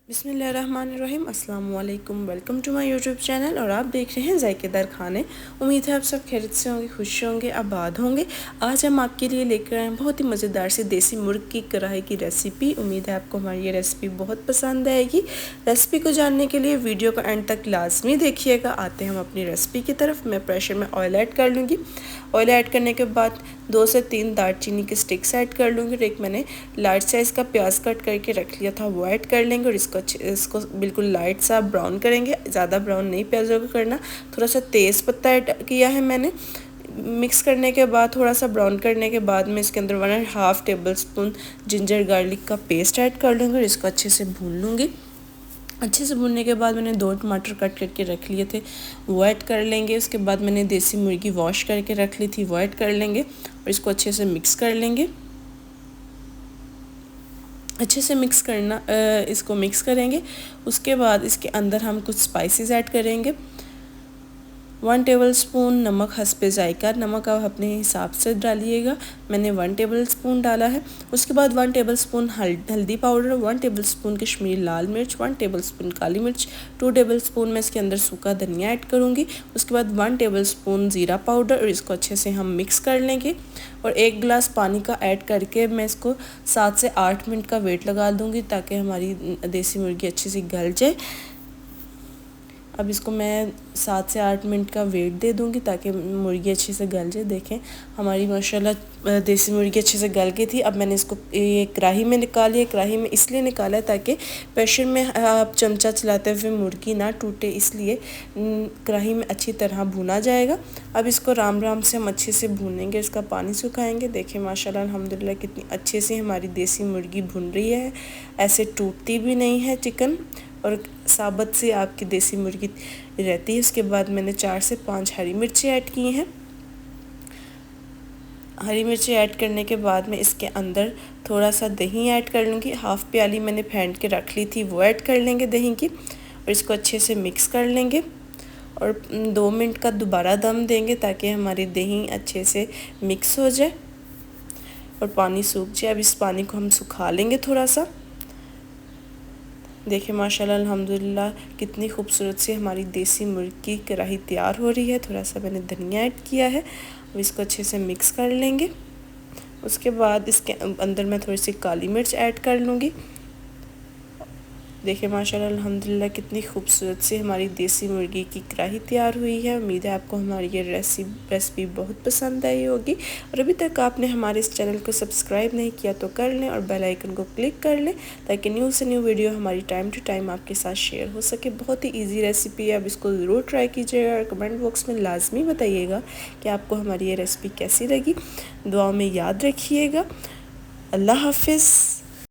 बिस्मिल्लाहिर्रहमानिर्रहीम अस्सलाम वालेकुम। Welcome to my YouTube channel और आप देख रहे हैं जायकेदार खाने। उम्मीद है आप सब खैरियत से होंगे, खुश होंगे, आबाद होंगे। आज हम आपके लिए लेकर आए हैं बहुत ही मज़ेदार सी देसी मुर्ग की कढ़ाई की रेसिपी। उम्मीद है आपको हमारी ये रेसिपी बहुत पसंद आएगी। रेसिपी को जानने के लिए वीडियो को एंड तक लाजमी देखिएगा। आते हैं हम अपनी रेसिपी की तरफ। मैं प्रेशर में ऑयल ऐड कर लूँगी। ऑयल ऐड करने के बाद 2 से 3 दालचीनी के स्टिक्स ऐड कर लूँगी और एक मैंने लार्ज साइज़ का प्याज कट करके रख लिया था वो ऐड कर लेंगे और इसको बिल्कुल लाइट सा ब्राउन करेंगे। ज़्यादा ब्राउन नहीं प्याज़ों को करना। थोड़ा सा तेज़ पत्ता ऐड किया है मैंने। मिक्स करने के बाद थोड़ा सा ब्राउन करने के बाद मैं इसके अंदर 1.5 टेबल स्पून जिंजर गार्लिक का पेस्ट ऐड कर लूँगी और इसको अच्छे से भून लूँगी। अच्छे से भूनने के बाद मैंने 2 टमाटर कट करके रख लिए थे वो ऐड कर लेंगे। उसके बाद मैंने देसी मुर्गी वॉश करके रख ली थी वो ऐड कर लेंगे और इसको अच्छे से मिक्स कर लेंगे। अच्छे से इसको मिक्स करेंगे। उसके बाद इसके अंदर हम कुछ स्पाइसेस ऐड करेंगे। 1 टेबल स्पून नमक हस्बे जायका, नमक आप अपने हिसाब से डालिएगा। मैंने 1 टेबल स्पून डाला है। उसके बाद 1 टेबल स्पून हल्दी पाउडर, 1 टेबल स्पून कश्मीरी लाल मिर्च, 1 टेबल स्पून काली मिर्च, 2 टेबल स्पून मैं इसके अंदर सूखा धनिया ऐड करूँगी। उसके बाद 1 टेबल स्पून ज़ीरा पाउडर और इसको अच्छे से हम मिक्स कर लेंगे और 1 गिलास पानी का ऐड करके मैं इसको 7 से 8 मिनट का वेट लगा दूँगी ताकि हमारी देसी मुर्गी अच्छी सी गल जाए। अब इसको मैं 7 से 8 मिनट का वेट दे दूंगी ताकि मुर्गी अच्छे से गल जाए। देखें हमारी माशाल्लाह देसी मुर्गी अच्छे से गल गई थी। अब मैंने इसको ये कढ़ाई में निकाली है। कढ़ाई में इसलिए निकाला है ताकि प्रेशर में आप चमचा चलाते हुए मुर्गी ना टूटे, इसलिए कढ़ाई में अच्छी तरह भुना जाएगा। अब इसको राम राम से हम अच्छे से भूनेंगे, इसका पानी सुखाएंगे। देखें माशाल्लाह अल्हम्दुलिल्लाह कितनी अच्छे से हमारी देसी मुर्गी भुन रही है। ऐसे टूटती भी नहीं है चिकन और साबुत से आपकी देसी मुर्गी रहती है। उसके बाद मैंने 4 से 5 हरी मिर्ची ऐड की हैं। हरी मिर्ची ऐड करने के बाद मैं इसके अंदर थोड़ा सा दही ऐड कर लूँगी। हाफ़ प्याली मैंने फेंट के रख ली थी वो ऐड कर लेंगे दही की और इसको अच्छे से मिक्स कर लेंगे और 2 मिनट का दोबारा दम देंगे ताकि हमारी दही अच्छे से मिक्स हो जाए और पानी सूख जाए। अब इस पानी को हम सुखा लेंगे थोड़ा सा। देखिए माशाल्लाह अल्हम्दुलिल्लाह कितनी खूबसूरत सी हमारी देसी मुर्गी की कढ़ाई तैयार हो रही है। थोड़ा सा मैंने धनिया ऐड किया है। अब इसको अच्छे से मिक्स कर लेंगे। उसके बाद इसके अंदर मैं थोड़ी सी काली मिर्च ऐड कर लूँगी। देखिए माशाल्लाह अल्हम्दुलिल्लाह कितनी खूबसूरत सी हमारी देसी मुर्गी की कढ़ाई तैयार हुई है। उम्मीद है आपको हमारी ये रेसिपी बहुत पसंद आई होगी और अभी तक आपने हमारे इस चैनल को सब्सक्राइब नहीं किया तो कर लें और बेल आइकन को क्लिक कर लें ताकि न्यू से न्यू वीडियो हमारी टाइम टू टाइम आपके साथ शेयर हो सके। बहुत ही ईजी रेसिपी है। अब इसको ज़रूर ट्राई कीजिएगा और कमेंट बॉक्स में लाजमी बताइएगा कि आपको हमारी ये रेसिपी कैसी लगी। दुआ में याद रखिएगा। अल्लाह हाफिज़।